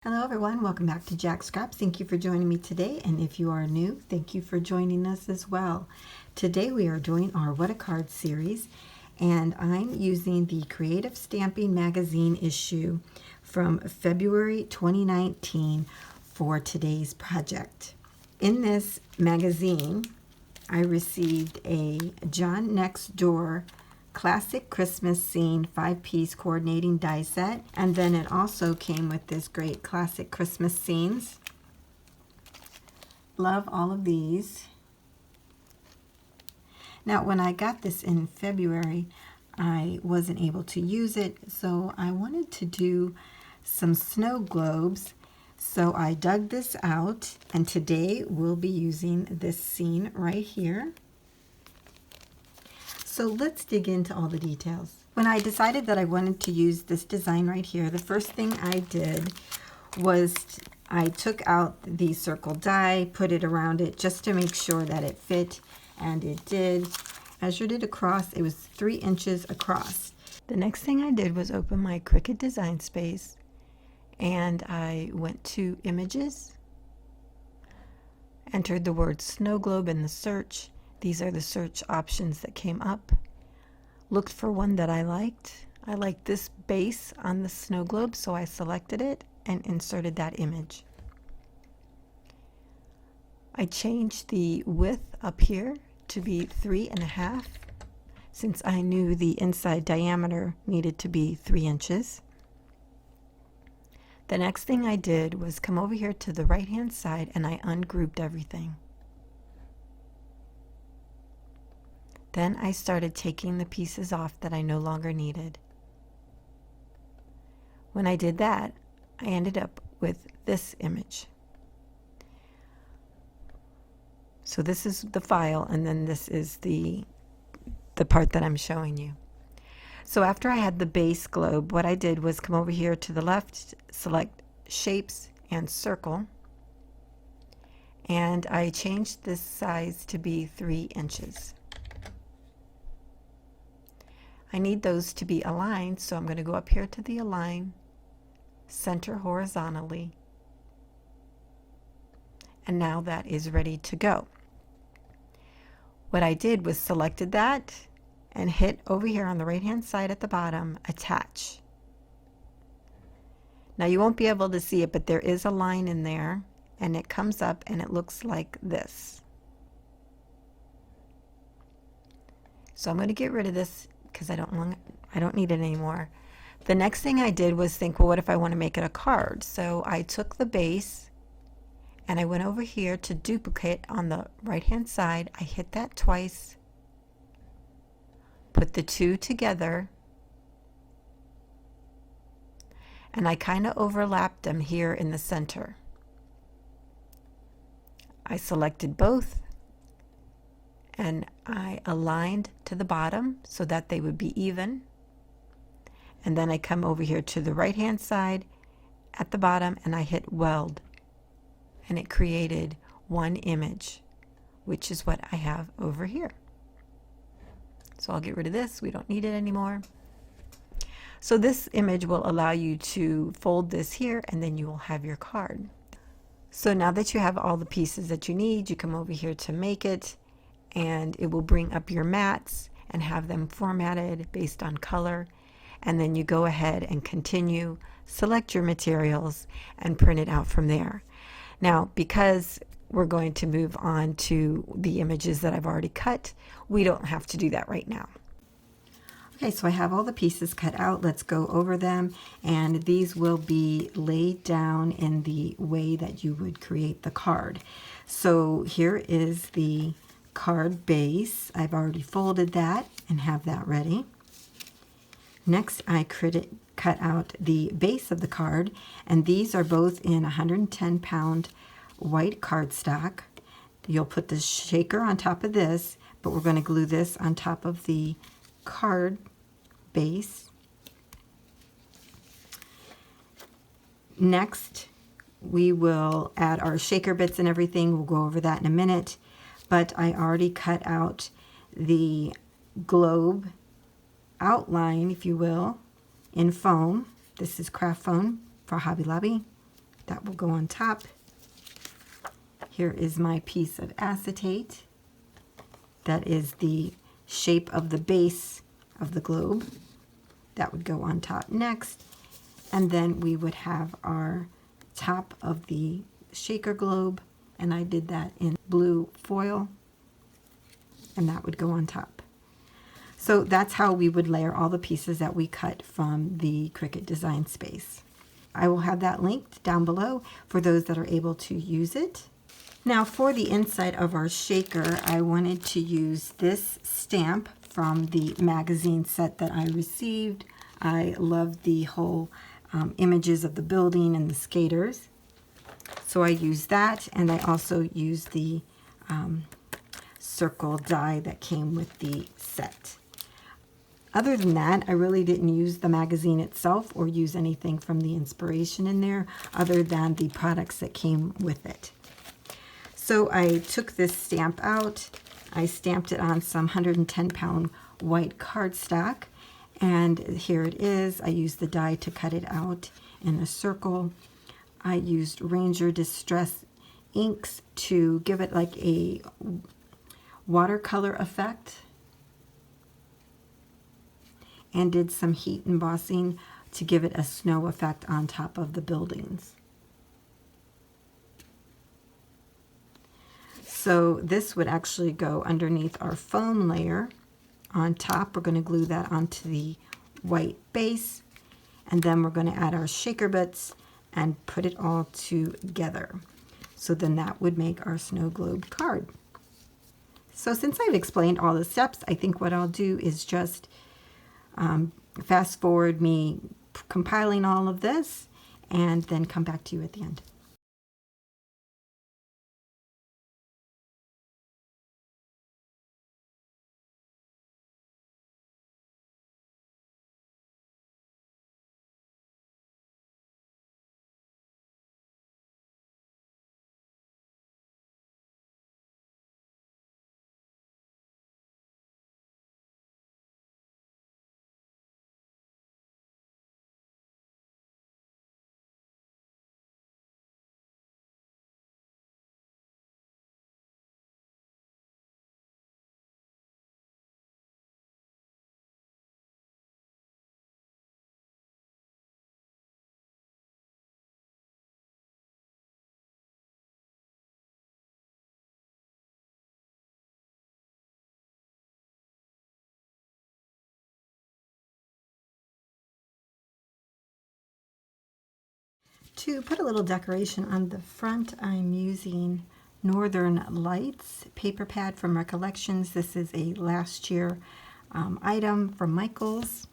Hello everyone, welcome back to Jack Scraps. Thank you for joining me today, and if you are new, thank you for joining us as well. Today we are doing our What a Card series, and I'm using the Creative Stamping Magazine issue from February 2019 for today's project. In this magazine, I received a John Next Door Classic Christmas Scene 5-piece coordinating die set, and then it also came with this great classic Christmas scenes. Love all of these. Now when I got this in February, I wasn't able to use it, so I wanted to do some snow globes. So I dug this out, and today we'll be using this scene right here. So let's dig into all the details. When I decided that I wanted to use this design right here, the first thing I did was I took out the circle die, put it around it just to make sure that it fit, and it did. Measured it across, it was 3 inches across. The next thing I did was open my Cricut Design Space, and I went to Images, entered the word snow globe in the search. These are the search options that came up. Looked for one that I liked. I liked this base on the snow globe, so I selected it and inserted that image. I changed the width up here to be 3.5 since I knew the inside diameter needed to be 3 inches. The next thing I did was come over here to the right hand side and I ungrouped everything. Then I started taking the pieces off that I no longer needed. When I did that, I ended up with this image. So this is the file, and then this is the part that I'm showing you. So after I had the base globe, what I did was come over here to the left, select Shapes and Circle, and I changed this size to be 3 inches. I need those to be aligned, so I'm going to go up here to the Align, center horizontally, and now that is ready to go. What I did was selected that and hit over here on the right hand side at the bottom, Attach. Now you won't be able to see it, but there is a line in there, and it comes up and it looks like this. So I'm going to get rid of this because I don't need it anymore. The next thing I did was think, well, what if I want to make it a card? So I took the base and I went over here to duplicate on the right hand side. I hit that twice, put the two together, and I kind of overlapped them here in the center. I selected both and I aligned to the bottom so that they would be even. And then I come over here to the right hand side at the bottom and I hit Weld. And it created one image, which is what I have over here. So I'll get rid of this. We don't need it anymore. So this image will allow you to fold this here, and then you will have your card. So now that you have all the pieces that you need, you come over here to Make It, and it will bring up your mats and have them formatted based on color, and then you go ahead and continue, select your materials, and print it out from there. Now because we're going to move on to the images that I've already cut, we don't have to do that right now. Okay, so I have all the pieces cut out. Let's go over them, and these will be laid down in the way that you would create the card. So here is the card base. I've already folded that and have that ready. Next, I cut out the base of the card, and these are both in 110-pound white cardstock. You'll put the shaker on top of this, but we're going to glue this on top of the card base. Next, we will add our shaker bits and everything. We'll go over that in a minute, but I already cut out the globe outline, if you will, in foam. This is craft foam for Hobby Lobby. that will go on top. Here is my piece of acetate. That is the shape of the base of the globe. That would go on top next. And then we would have our top of the shaker globe, and I did that in blue foil, and that would go on top. So that's how we would layer all the pieces that we cut from the Cricut Design Space. I will have that linked down below for those that are able to use it. Now for the inside of our shaker, I wanted to use this stamp from the magazine set that I received. I love the whole images of the building and the skaters. So I used that, and I also used the circle die that came with the set. Other than that, I really didn't use the magazine itself or use anything from the inspiration in there other than the products that came with it. So I took this stamp out, I stamped it on some 110-pound white cardstock, and here it is. I used the die to cut it out in a circle. I used Ranger Distress inks to give it like a watercolor effect, and did some heat embossing to give it a snow effect on top of the buildings. So this would actually go underneath our foam layer. On top, we're going to glue that onto the white base, and then we're going to add our shaker bits and put it all together. So then that would make our snow globe card. So since I've explained all the steps, I think what I'll do is just fast forward me compiling all of this and then come back to you at the end. To put a little decoration on the front, I'm using Northern Lights paper pad from Recollections. This is a last year item from Michaels.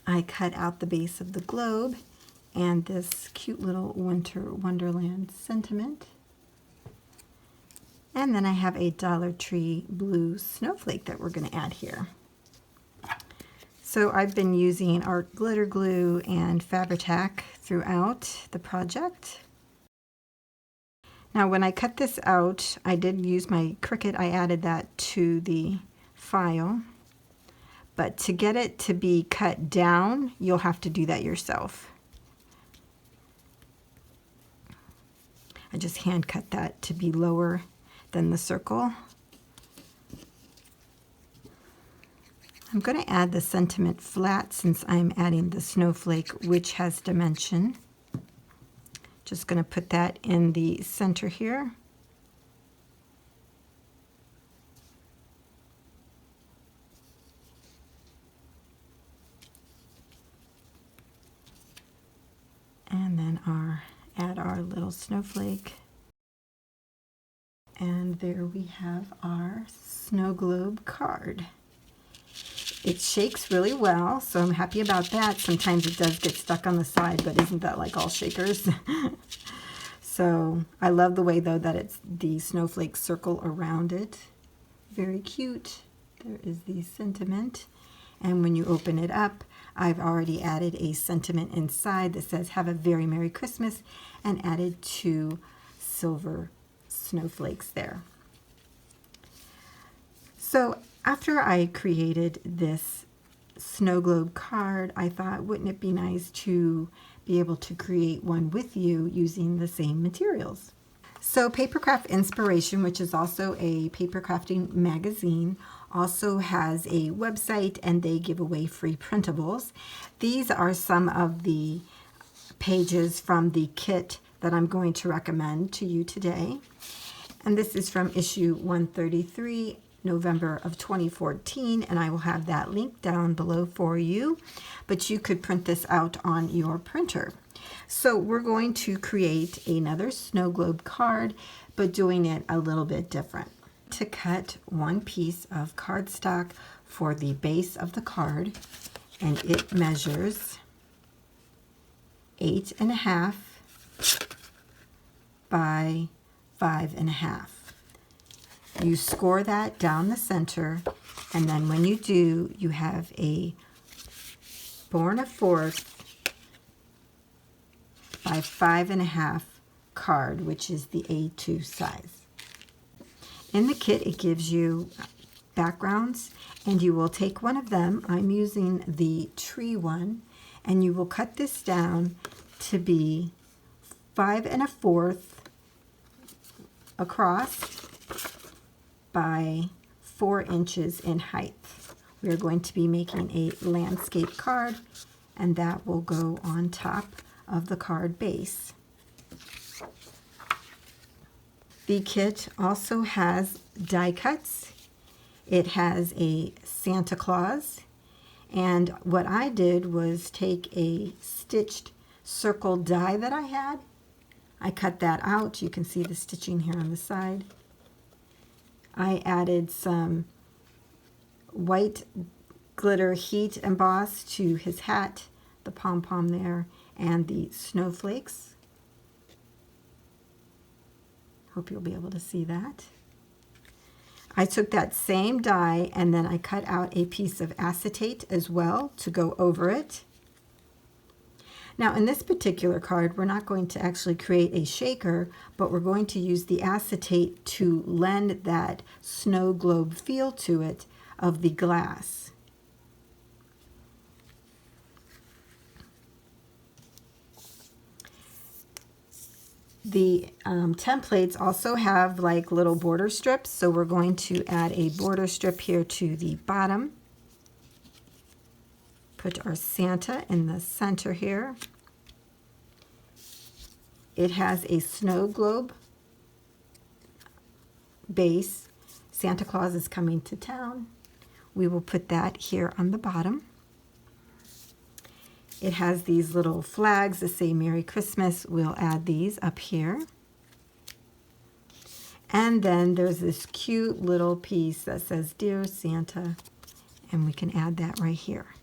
I cut out the base of the globe and this cute little Winter Wonderland sentiment. And then I have a Dollar Tree blue snowflake that we're going to add here. So I've been using art glitter glue and Fabri-Tac throughout the project. Now when I cut this out, I did use my Cricut. I added that to the file. But to get it to be cut down, you'll have to do that yourself. I just hand cut that to be lower than the circle. I'm going to add the sentiment flat since I'm adding the snowflake, which has dimension. Just going to put that in the center here. And then add our little snowflake. And there we have our snow globe card. It shakes really well, so I'm happy about that. Sometimes it does get stuck on the side, but isn't that like all shakers? So I love the way though that it's the snowflake circle around it. Very cute. There is the sentiment. And when you open it up, I've already added a sentiment inside that says "Have a very Merry Christmas" and added 2 silver snowflakes there. So after I created this snow globe card, I thought, wouldn't it be nice to be able to create one with you using the same materials. So Papercraft Inspiration, which is also a paper crafting magazine, also has a website, and they give away free printables. These are some of the pages from the kit that I'm going to recommend to you today. And this is from issue 133, November of 2014, and I will have that link down below for you. But you could print this out on your printer. So we're going to create another snow globe card, but doing it a little bit different. To cut one piece of cardstock for the base of the card, and it measures 8.5 by 5.5. You score that down the center, and then when you do, you have a 4 1/4 by 5.5 card, which is the A2 size. In the kit, it gives you backgrounds, and you will take one of them. I'm using the tree one, and you will cut this down to be 5 1/4 across by 4 inches in height. We are going to be making a landscape card, and that will go on top of the card base. The kit also has die cuts. It has a Santa Claus, and what I did was take a stitched circle die that I had. I cut that out. You can see the stitching here on the side. I added some white glitter heat emboss to his hat, the pom-pom there, and the snowflakes. Hope you'll be able to see that. I took that same die and then I cut out a piece of acetate as well to go over it. Now in this particular card, we're not going to actually create a shaker, but we're going to use the acetate to lend that snow globe feel to it of the glass. The templates also have like little border strips, so we're going to add a border strip here to the bottom. Put our Santa in the center here. It has a snow globe base. Santa Claus is coming to town. We will put that here on the bottom. It has these little flags that say Merry Christmas. We'll add these up here. And then there's this cute little piece that says Dear Santa, and we can add that right here.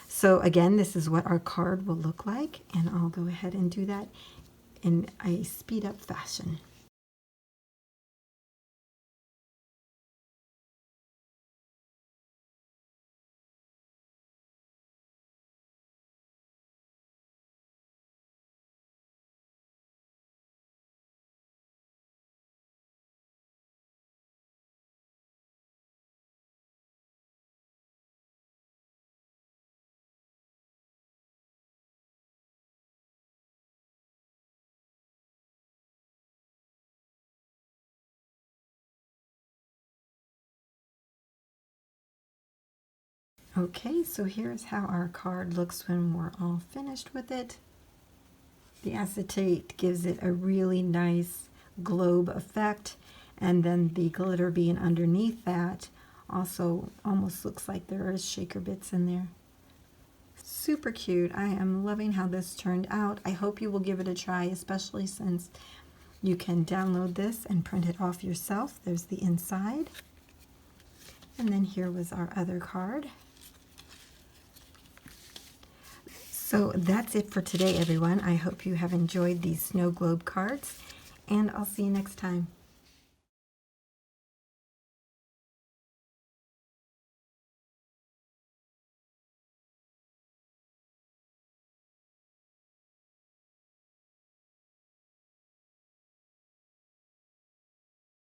So again, this is what our card will look like, and I'll go ahead and do that in a speed up fashion. Okay, so here's how our card looks when we're all finished with it. The acetate gives it a really nice globe effect, and then the glitter being underneath that also almost looks like there is shaker bits in there. Super cute. I am loving how this turned out. I hope you will give it a try, especially since you can download this and print it off yourself. There's the inside. And then here was our other card. So that's it for today, everyone. I hope you have enjoyed these snow globe cards, and I'll see you next time.